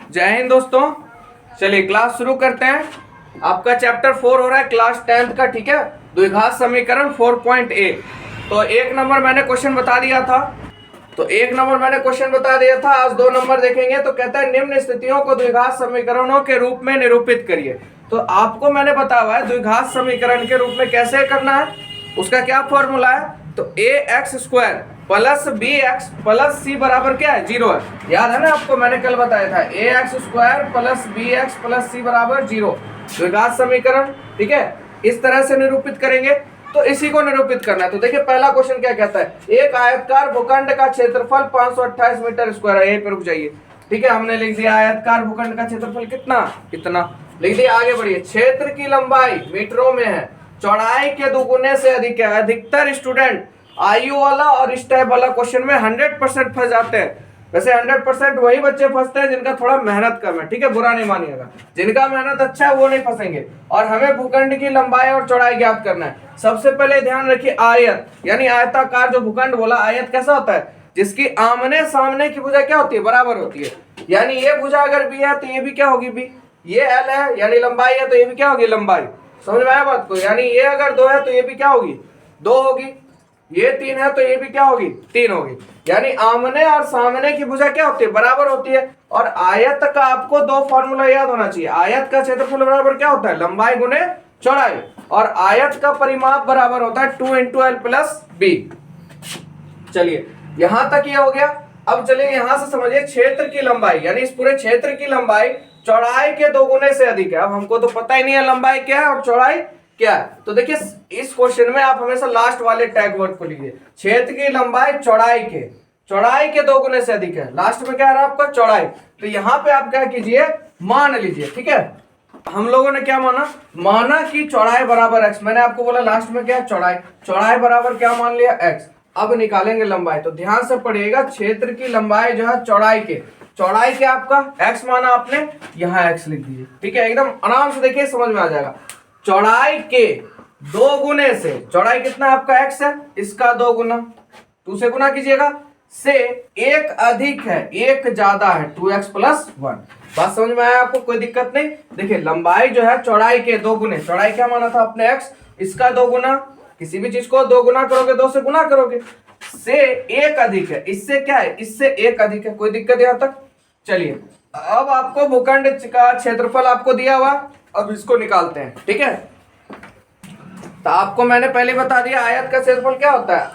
जय हिंद दोस्तों। चलिए क्लास शुरू करते हैं। आपका चैप्टर 4 हो रहा है क्लास 10th का, ठीक है। द्विघात समीकरण 4.a। तो एक नंबर मैंने क्वेश्चन बता दिया था। आज 2 नंबर देखेंगे। तो कहता है निम्न स्थितियों को द्विघात समीकरणों के रूप में निरूपित करिए। तो आपको मैंने बताया हुआ है द्विघात समीकरण के रूप में कैसे करना है, उसका क्या फॉर्मूला है। तो ax² plus bx plus c बराबर क्या है, 0 है। याद है ना आपको, मैंने कल बताया था ax² plus bx plus c बराबर 0 द्विघात समीकरण, ठीक है। इस तरह से निरूपित करेंगे। तो इसी को निरूपित करना है। तो देखिए पहला क्वेश्चन क्या कहता है, एक आयतकार भूखंड का क्षेत्रफल 528 मीटर स्क्वायर है। यहीं पे रुक जाइए, ठीक है। हमने लिख दिया आयतकार भूखंड का क्षेत्रफल कितना, इतना लिख दिया। आगे बढ़िए, क्षेत्र की लंबाई मीटरों में है, चौड़ाई के दोगुने से अधिक है। अधिकतर स्टूडेंट आयु वाला और इस टाइप वाला क्वेश्चन में 100% फंस जाते हैं। वैसे 100% वही बच्चे फंसते हैं जिनका थोड़ा मेहनत कम है, ठीक है। बुरा नहीं मानिएगा, जिनका मेहनत अच्छा है वो नहीं फंसेंगे। और हमें भूखंड की लंबाई और चौड़ाई ज्ञात करना है। सबसे पहले ध्यान रखिए, आयत यानी आयताकार जो भूखंड बोला, आयत कैसा होता है, जिसकी आमने सामने की भुजा क्या होती है, बराबर होती है। यानी ये भुजा अगर बी है तो ये भी क्या होगी, बी। ये एल है यानी लंबाई है, तो ये भी क्या होगी, लंबाई। समझ में आया बात को। यानी ये अगर 2 है तो ये भी क्या होगी, 2 होगी। ये 3 है तो ये भी क्या होगी, 3 होगी। यानी आमने और सामने की भुजा क्या होती है, बराबर होती है। और आयत का आपको 2 फॉर्मूला याद होना चाहिए। आयत का क्षेत्रफल बराबर क्या होता है, लंबाई गुने चौड़ाई। और आयत का परिमाप बराबर होता है 2 × l + b। चलिए यहां तक ये हो गया। अब चलिए यहां से समझिए, क्षेत्र की लंबाई यानी इस पूरे क्षेत्र की लंबाई चौड़ाई के 2 गुने से अधिक है। अब हमको तो पता ही नहीं है लंबाई क्या है और चौड़ाई क्या है। तो देखिए इस क्वेश्चन में आप हमेशा लास्ट वाले टैग वर्ड को लीजिए, क्षेत्र की लंबाई चौड़ाई के 2 गुने से अधिक है। लास्ट में क्या आ रहा है आपका, चौड़ाई। तो यहाँ पे आप क्या कीजिए, मान लीजिए, ठीक है। हम लोगों ने क्या माना कि चौड़ाई बराबर x। मैंने आपको बोला लास्ट में क्या है, चौड़ाई बराबर क्या मान लिया, x। अब निकालेंगे लंबाई। तो ध्यान से पढ़िएगा, क्षेत्र की लंबाई जो है चौड़ाई के आपका x माना आपने, यहाँ x लिख दीजिए, ठीक है। एकदम आराम से देखिए, समझ में आ जाएगा। चौड़ाई के 2 गुने से, चौड़ाई कितना आपका x है, इसका 2 गुना, 2 से गुना कीजिएगा, से एक अधिक है, एक ज्यादा है, 2x + 1। बात समझ में आया आपको, कोई दिक्कत नहीं। देखिए लंबाई जो है चौड़ाई के 2 गुने, चौड़ाई क्या माना था अपने x, इसका 2 गुना। किसी भी चीज को 2 गुना करोगे, 2 से गुना करोगे, से एक अधिक है, इससे क्या है, इससे एक अधिक है। कोई दिक्कत यहां तक। चलिए अब आपको भूखंड का क्षेत्रफल आपको दिया हुआ, अब इसको निकालते हैं, ठीक है। तो आपको मैंने पहले बता दिया आयत का क्षेत्रफल क्या होता है,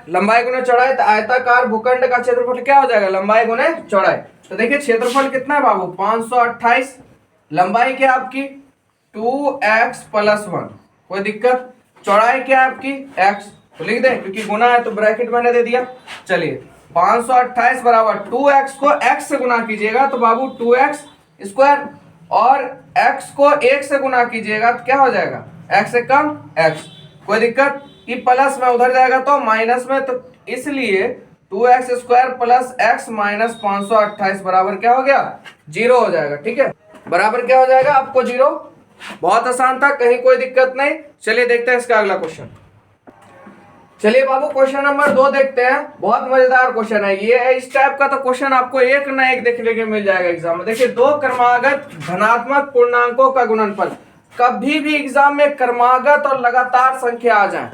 लंबाई गुने चौड़ाई। तो आयताकार भूखंड का क्षेत्रफल क्या हो जाएगा, लंबाई गुने चौड़ाई। तो देखिए क्षेत्रफल कितना है बाबू, 528। लंबाई क्या आपकी 2x + 1। कोई दिक्कत। चौड़ाई क्या है आपकी x, तो लिख दें क्योंकि गुना है तो ब्रैकेट मैंने दे दिया। चलिए 528 बराबर 2x को x से गुना कीजिएगा तो बाबू 2x², और x को 1 से गुना कीजिएगा तो क्या हो जाएगा, x से कम x। कोई दिक्कत। कि प्लस में उधर जाएगा तो माइनस में, तो इसलिए 2x² + x - 528 बराबर क्या हो गया, 0 हो जाएगा, ठीक है। बराबर क्या हो जाएगा आपको, 0। बहुत आसान था, कहीं कोई दिक्कत नहीं। चलिए देखते हैं इसका अगला क्वेश्चन। चलिए बाबू क्वेश्चन नंबर 2 देखते हैं। बहुत मजेदार क्वेश्चन है ये। इस टाइप का तो क्वेश्चन आपको एक ना एक देखने के मिल जाएगा एग्जाम में। देखिए 2 क्रमागत धनात्मक पूर्णांकों का गुणनफल। कभी भी एग्जाम में क्रमागत और लगातार संख्या आ जाए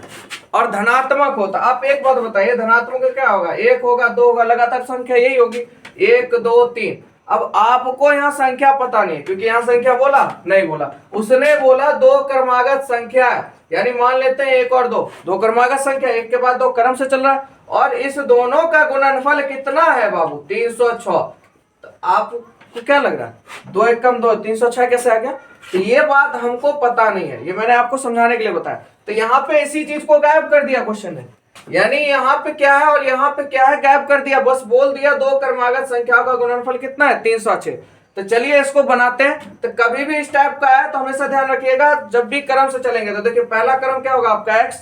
और धनात्मक होता, आप एक बात बताइए, धनात्मक क्या होगा, 1 होगा, 2 होगा, लगातार संख्या यही होगी, 1 2 3। अब आपको यहाँ संख्या पता नहीं क्योंकि यहाँ संख्या बोला नहीं बोला, उसने बोला 2 क्रमागत संख्या है। यानी मान लेते हैं 1 और 2 क्रमागत संख्या, 1 के बाद 2 क्रम से चल रहा है, और इस दोनों का गुणनफल कितना है बाबू, 306। तो आपको क्या लग रहा है, 2 1 कम 2, 306 कैसे आ गया। तो ये बात हमको पता नहीं है, ये मैंने आपको समझाने के लिए बताया। तो यहाँ पे इसी चीज को गायब कर दिया क्वेश्चन ने। यानी यहाँ पे क्या है और यहाँ पे क्या है, गायब कर दिया। बस बोल दिया 2 क्रमागत संख्याओं का गुणनफल कितना है, 306। तो चलिए इसको बनाते हैं। तो कभी भी इस टाइप का है तो हमेशा ध्यान रखिएगा, जब भी क्रम से चलेंगे तो देखिए पहला क्रम क्या होगा आपका x,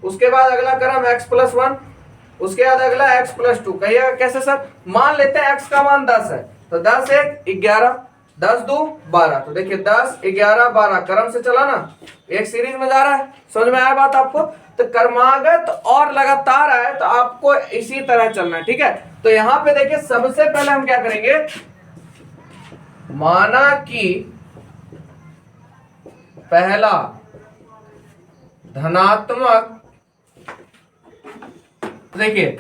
उसके बाद अगला क्रम x + 1, उसके बाद अगला x + 2। कहिएगा कैसे सर, मान लेते हैं x का मान 10 है, तो 10 1 11, 10 2 12। तो देखिए 10 11 12 क्रम से चला ना, एक सीरीज में जा रहा है। समझ में आया बात आपको। तो क्रमागत और लगातार आए तो आपको इसी तरह चलना है, ठीक है। तो यहाँ पे देखिए सबसे पहले हम क्या करेंगे, माना कि पहला धनात्मक, देखिए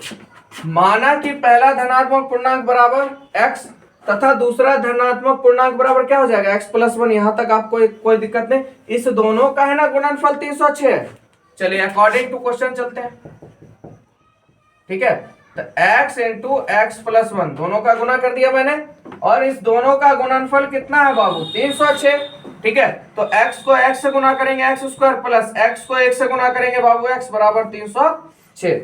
माना कि पहला धनात्मक पूर्णांक बराबर x तथा दूसरा धनात्मक पूर्णांक बराबर क्या हो जाएगा x प्लस 1। यहां तक आपको कोई दिक्कत नहीं, इस दोनों का है ना गुणनफल 306 है। चलिए अकॉर्डिंग टू क्वेश्चन चलते हैं, ठीक है। तो x इंटू एक्स प्लस 1 दोनों का गुना कर दिया मैंने, और इस दोनों का गुणनफल कितना है बाबू 306, ठीक है। तो x को x से गुना करेंगे एक्स स्क्वायर, प्लस x को 1 से गुना करेंगे बाबू x बराबर 306।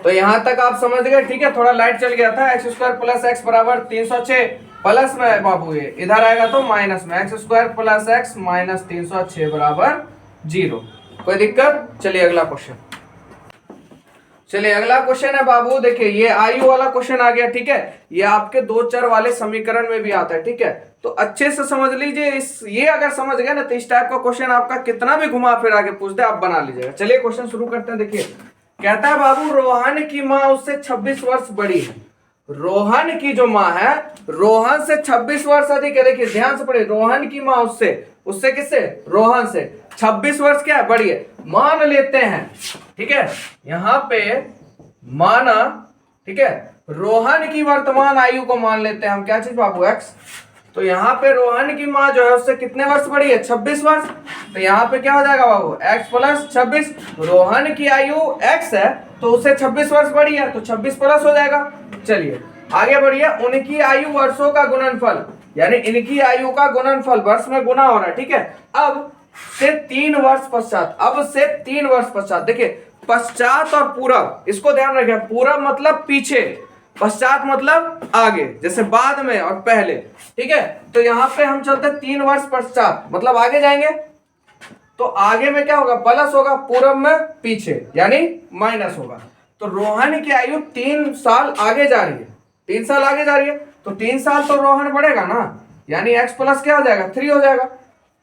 तो यहां तक आप समझ गए, ठीक है। थोड़ा लाइट चल गया था, एक्स स्क्वायर प्लस एक्स बराबर 306, प्लस में है बाबू, ये इधर आएगा तो माइनस में, x square plus x minus 306 बराबर 0। कोई दिक्कत? चलिए अगला क्वेश्चन, चलिए अगला क्वेश्चन है बाबू, देखिए ये आयु वाला क्वेश्चन आ गया, ठीक है। ये आपके दो चर वाले समीकरण में भी आता है, ठीक है। तो अच्छे से समझ लीजिए, इस ये अगर समझ गए ना तो इस टाइप का क्वेश्चन आपका कितना भी घुमा फिरा के पूछ दे आप बना लीजिएगा। चलिए क्वेश्चन शुरू करते हैं। देखिए कहता है बाबू, रोहन की माँ उससे 26 वर्ष बड़ी है। रोहन की जो माँ है, रोहन से 26 वर्ष अधिक है। देखिए ध्यान से पढ़िए, रोहन की माँ उससे किससे, रोहन से 26 वर्ष क्या है, बड़ी है। मान लेते हैं, ठीक है, यहाँ पे माना, ठीक है, रोहन की वर्तमान आयु को मान लेते हैं हम, क्या चीज बाबू x। तो यहाँ पे रोहन की माँ जो है उससे कितने वर्ष बड़ी है, 26 वर्ष। तो यहाँ पे क्या हो जाएगा बाबू x प्लस 26। रोहन की आयु x है तो उससे 26 वर्ष बड़ी है, तो 26 प्लस हो जाएगा। चलिए आगे बढ़िए, उनकी आयु वर्षों का गुणनफल, यानी इनकी आयु का गुणनफल वर्ष में गुना हो रहा है, ठीक है। अब से 3 वर्ष पश्चात, अब से 3 वर्ष पश्चात, देखिए पश्चात और पूरब, इसको ध्यान रखें। पूरब मतलब पीछे, पश्चात मतलब आगे, जैसे बाद में और पहले, ठीक है। तो यहाँ पे हम चलते 3 वर्ष पश्चात मतलब आगे जाएंगे, तो आगे में क्या होगा, प्लस होगा, पूरब में पीछे यानी माइनस होगा। तो रोहन की आयु 3 साल आगे जा रही है, 3 साल आगे जा रही है, तो 3 साल तो रोहन बढ़ेगा ना, यानी x प्लस क्या हो जाएगा 3 हो जाएगा।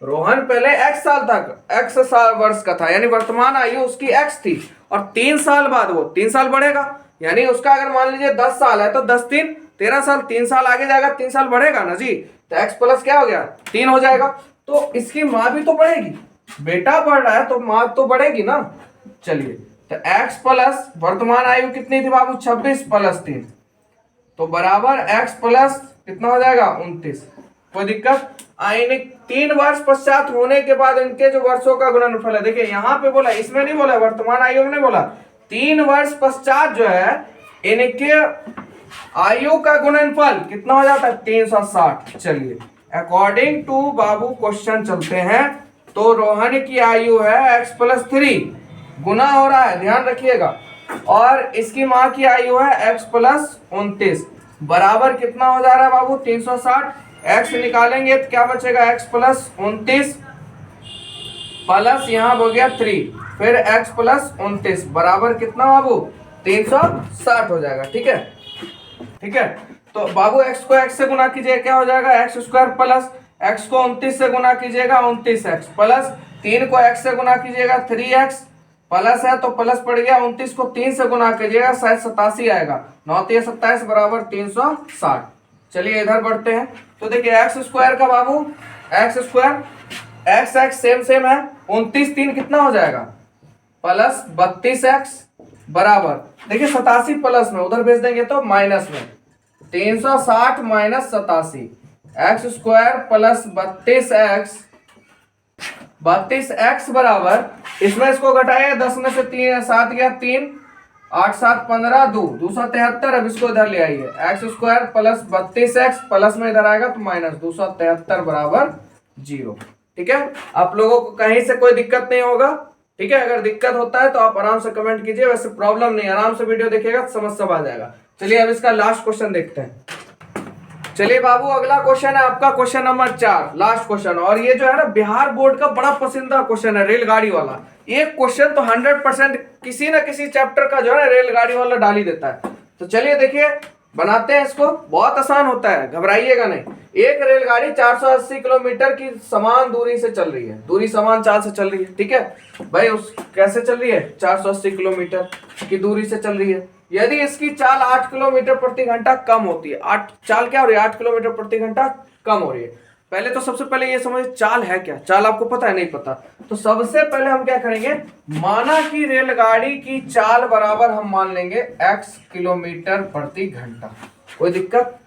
रोहन पहले x साल तक, x साल वर्ष का था, यानी वर्तमान आयु उसकी x थी, और 3 साल बाद वो 3 साल बढ़ेगा, यानी उसका अगर मान लीजिए 10 साल है तो 10 3 13 साल, 3 साल आगे जाएगा, 3 साल बढ़ेगा ना जी, तो x प्लस क्या हो गया 3 हो जाएगा। तो इसकी माँ भी तो बढ़ेगी, बेटा बढ़ रहा है तो माँ तो बढ़ेगी ना। चलिए तो x प्लस वर्तमान आयु कितनी थी बाबू 26 प्लस 3, तो बराबर x प्लस कितना हो जाएगा 29। कोई दिक्कत? 3 वर्ष पश्चात होने के बाद इनके जो वर्षों का गुणनफल है, देखिए यहाँ पे बोला, इसमें नहीं बोला, वर्तमान आयु में बोला, 3 वर्ष पश्चात जो है इनके आयु का गुणनफल कितना हो जाता है 360। चलिए अकॉर्डिंग टू बाबू क्वेश्चन चलते हैं। तो रोहन की आयु है x प्लस 3, गुना हो रहा है ध्यान रखिएगा, और इसकी माँ की आयु है x प्लस 29, बराबर कितना हो जा रहा है बाबू 360। x निकालेंगे तो क्या बचेगा x प्लस 29 प्लस यहाँ हो गया 3, फिर x प्लस 29 बराबर कितना बाबू 360 हो जाएगा, ठीक है, ठीक है। तो बाबू x को x से गुना कीजिए, क्या हो जाएगा एक्स स्क्वायर, प्लस x को 29 से गुना कीजिएगा 29x, प्लस 3 को x से गुना कीजिएगा 3x, प्लस है तो प्लस पड़ गया, 29 को 3 से गुना कीजिएगा शायद 87 आएगा, 9 3 27 बराबर 360। चलिए इधर बढ़ते हैं। तो देखिए एक्स स्क्वायर का बाबू x square x x same है, 29 3 कितना हो जाएगा प्लस 32x बराबर, देखिए 87 प्लस में उधर भेज देंगे तो माइनस में, 360 minus 87, x square plus 32x बराबर, इसमें इसको घटाएगा 10 में से 3 7 गया 3, 8 7 15 273, अब इसको इधर ले आइए, x square plus 32x plus में इधर आएगा तो माइनस 273 बराबर 0, ठीक है। आप लोगों को कहीं से कोई दिक्कत नहीं होगा, ठीक है। अगर दिक्कत होता है तो आप आराम से कमेंट कीजिए, वैसे प्रॉब्लम नहीं, आराम से वीडियो देखिएगा तो समझ सब आ जाएगा। चलिए अब इसका लास्ट क्वेश्चन देखते हैं। चलिए बाबू अगला क्वेश्चन है आपका क्वेश्चन नंबर 4, लास्ट क्वेश्चन, और ये जो है ना बिहार बोर्ड का बड़ा पसंदीदा क्वेश्चन है, रेलगाड़ी वाला। ये क्वेश्चन तो 100% किसी ना किसी चैप्टर का जो है रेलगाड़ी वाला डाल ही देता है। तो चलिए देखिए बनाते हैं इसको, बहुत आसान होता है, घबराइएगा नहीं। एक रेलगाड़ी 480 किलोमीटर की समान दूरी से चल रही है, दूरी समान चाल से चल रही है, ठीक है भाई। उस कैसे चल रही है 480 किलोमीटर की दूरी से चल रही है, यदि इसकी चाल 8 किलोमीटर प्रति घंटा कम होती है, 8 चाल क्या हो रही है, 8 किलोमीटर प्रति घंटा कम हो रही है। पहले तो सबसे पहले ये समझ चाल है क्या, चाल आपको पता है नहीं पता, तो सबसे पहले हम क्या करेंगे, माना कि रेलगाड़ी की चाल बराबर हम मान लेंगे x किलोमीटर प्रति घंटा। कोई दिक्कत,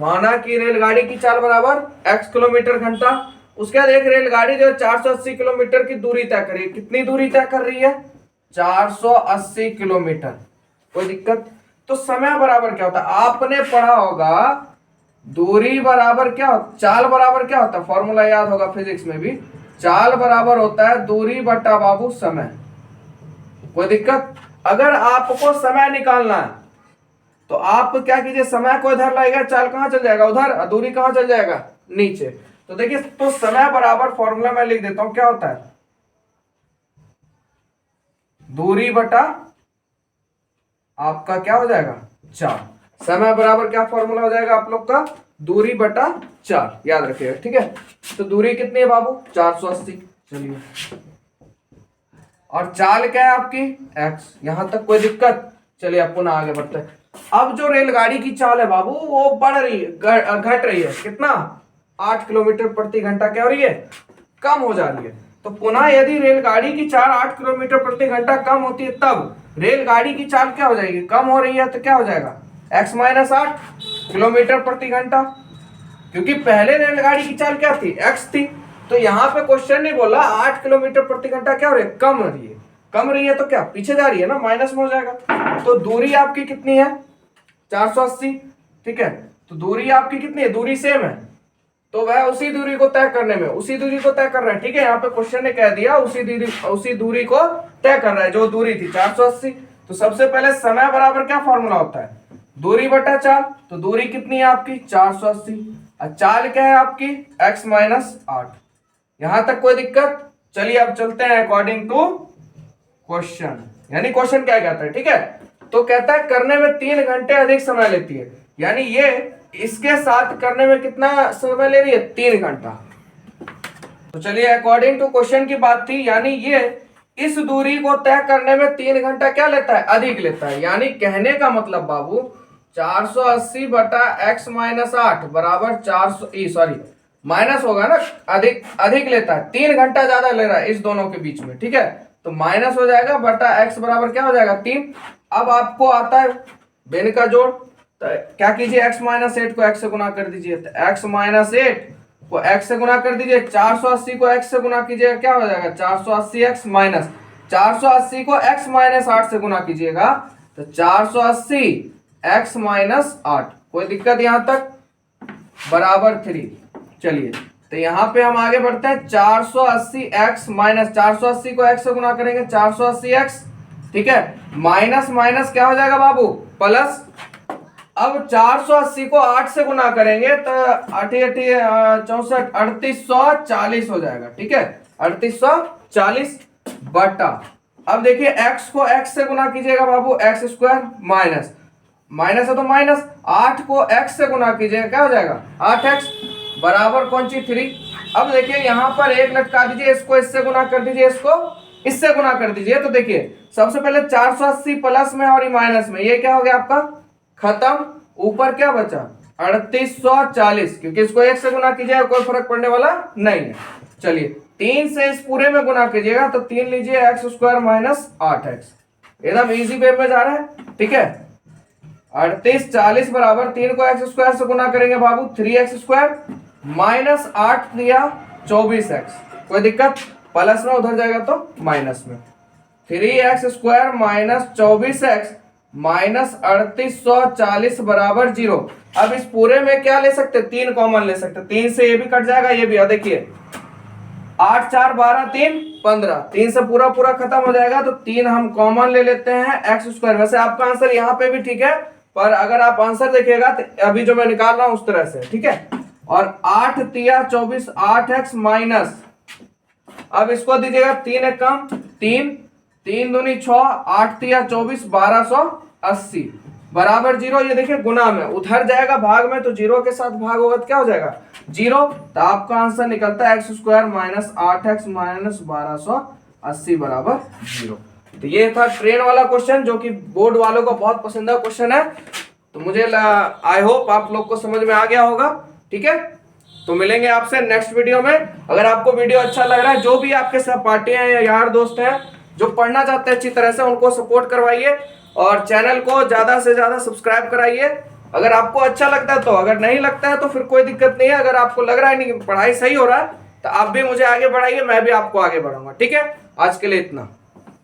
माना कि रेलगाड़ी की चाल बराबर x किलोमीटर घंटा। उसके बाद एक रेलगाड़ी जो 480 किलोमीटर की दूरी तय कर रही है, कितनी दूरी तय कर रही है, 480 किलोमीटर। कोई दिक्कत, तो समय बराबर क्या होता है, आपने पढ़ा होगा दूरी बराबर क्या होता, चाल बराबर क्या होता है, फॉर्मूला याद होगा फिजिक्स में भी, चाल बराबर होता है दूरी बटा बाबू समय। कोई दिक्कत, अगर आपको समय निकालना है तो आप क्या कीजिए, समय को इधर लाएगा, चाल कहां चल जाएगा उधर, दूरी कहां चल जाएगा नीचे। तो देखिए, तो समय बराबर फॉर्मूला मैं लिख देता हूं, क्या होता है, दूरी बटा आपका क्या हो जाएगा, चाल। समय बराबर क्या फॉर्मूला हो जाएगा आप लोग का, दूरी बटा चाल, याद रखिएगा, ठीक है। तो दूरी कितनी है बाबू, 480। चलिए, और चाल क्या है आपकी, x। यहां तक कोई दिक्कत, चलिए अब पुनः आगे बढ़ते हैं। अब जो रेलगाड़ी की चाल है बाबू, वो बढ़ रही है, घट रही है, कितना, 8 किलोमीटर प्रति घंटा क्या हो रही है, कम हो जा रही है। तो पुनः यदि रेलगाड़ी की चाल 8 किलोमीटर प्रति घंटा कम होती है, तब रेलगाड़ी की चाल क्या हो जाएगी, कम हो रही है, तो क्या हो जाएगा, x माइनस 8 किलोमीटर प्रति घंटा। क्योंकि पहले रेलगाड़ी की चाल क्या थी, x थी। तो यहाँ पे क्वेश्चन नहीं बोला 8 किलोमीटर प्रति घंटा क्या हो रही है, कम हो रही है, कम रही है तो क्या पीछे जा रही है ना, माइनस में हो जाएगा। तो दूरी आपकी कितनी है, 480, ठीक है। तो दूरी आपकी कितनी है, दूरी सेम है, तो वह उसी दूरी को तय करने में, उसी दूरी को तय कर रहा है, ठीक है। यहाँ पे क्वेश्चन ने कह दिया उसी दूरी को तय कर रहा है, जो दूरी थी 480। तो सबसे पहले समय बराबर क्या फॉर्मूला होता है, दूरी बटा चाल। तो दूरी कितनी है आपकी, 480, और चाल क्या है आपकी, x माइनस 8। यहां तक कोई दिक्कत, चलिए अब चलते हैं अकॉर्डिंग टू क्वेश्चन। यानी क्वेश्चन क्या कहता है, ठीक है, तो कहता है करने में 3 घंटे अधिक समय लेती है, यानी ये इसके साथ करने में कितना समय ले रही है, 3 घंटा। तो चलिए अकॉर्डिंग टू क्वेश्चन की बात थी, यानी ये इस दूरी को तय करने में 3 घंटा क्या लेता है, अधिक लेता है। यानी कहने का मतलब बाबू 480 बटा x माइनस 8 बराबर 400 माइनस होगा ना, अधिक लेता है, 3 घंटा ज्यादा ले रहा है इस दोनों के बीच में, ठीक है। तो माइनस हो जाएगा, बटा x बराबर क्या हो जाएगा, 3। अब आपको आता है बेन का जोड़, तो क्या कीजिए, x माइनस 8 को x से गुना कर दीजिए, तो x माइनस 8 को x से गुना कर दीजिए, 480 को x से गुना कीजिएगा, क्या हो जाएगा, 480x माइनस 480 को x माइनस 8 से गुना कीजिएगा, तो 480x माइनस 8। कोई दिक्कत यहां तक, बराबर 3। चलिए, तो यहां पे हम आगे बढ़ते हैं, 480x माइनस 480 को x से गुना करेंगे, 480x, ठीक है, माइनस माइनस क्या हो जाएगा बाबू, प्लस। अब 480 को 8 से गुना करेंगे तो 8 64 3840 हो जाएगा, ठीक है, 3840 बटा। अब देखिए x को x से गुना कीजिएगा बाबू, x स्क्वायर माइनस माइनस है तो माइनस, 8 को x से गुना कीजिएगा, क्या हो जाएगा, 8x बराबर कौन सी 3। अब देखिए यहाँ पर एक लटका दीजिए, इसको इससे गुना कर दीजिए, इसको इससे गुना कर दीजिए। तो देखिए सबसे पहले 480 प्लस में और माइनस में, ये क्या हो गया आपका खत्म, ऊपर क्या बचा 3840, क्योंकि इसको 1 से गुना कीजिएगा कोई फर्क पड़ने वाला नहीं है। चलिए 3 से इस पूरे में गुना कीजिएगा, तो 3 लीजिए x स्क्वायर माइनस 8x, एकदम इजी वे में जा रहा है, ठीक है। 3840 बराबर 3 को x स्क्वायर से गुना करेंगे बाबू, 3x स्क्वायर माइनस 8 दिया 24x, कोई दिक्कत, प्लस में उधर जाएगा तो माइनस में, 3x square minus 24x minus 3840 बराबर 0। अब इस पूरे में क्या ले सकते, 3 कॉमन ले सकते, 3 से ये भी कट जाएगा, ये भी, देखिए 8 4 12 3 15, 3 से पूरा खत्म हो जाएगा, तो 3 हम कॉमन ले लेते हैं x स्क्वायर। वैसे आपका आंसर यहाँ पे भी ठीक है, पर अगर आप आंसर देखिएगा तो अभी जो मैं निकाल रहा हूं उस तरह से, ठीक है। और 8 तिया 24 8x माइनस, अब इसको दीजिएगा 3 एक कम 3 3 दूनी 6 8 तिया 24 1280 बराबर 0। ये देखिए गुना में उधर जाएगा भाग में, तो 0 के साथ भाग होगा तो क्या हो जाएगा 0। तो आपका आंसर निकलता है x square minus 8x minus 1280 बराबर 0। तो ये था ट्रेन वाला क्वेश्चन, जो कि बोर्ड वालों को बहुत पसंदीदा क्वेश्चन है। तो मुझे आई होप आप लोग को समझ में आ गया होगा। ठीक है, तो मिलेंगे आपसे नेक्स्ट वीडियो में। अगर आपको वीडियो अच्छा लग रहा है, जो भी आपके सहपाठी हैं या यार दोस्त हैं जो पढ़ना चाहते हैं अच्छी तरह से, उनको सपोर्ट करवाइए और चैनल को ज्यादा से ज्यादा सब्सक्राइब कराइए। अगर आपको अच्छा लगता है तो, अगर नहीं लगता है तो फिर कोई दिक्कत नहीं है। अगर आपको लग रहा है नहीं पढ़ाई सही हो रहा है तो आप भी मुझे आगे बढ़ाइए, मैं भी आपको आगे बढ़ाऊंगा। ठीक है, आज के लिए इतना।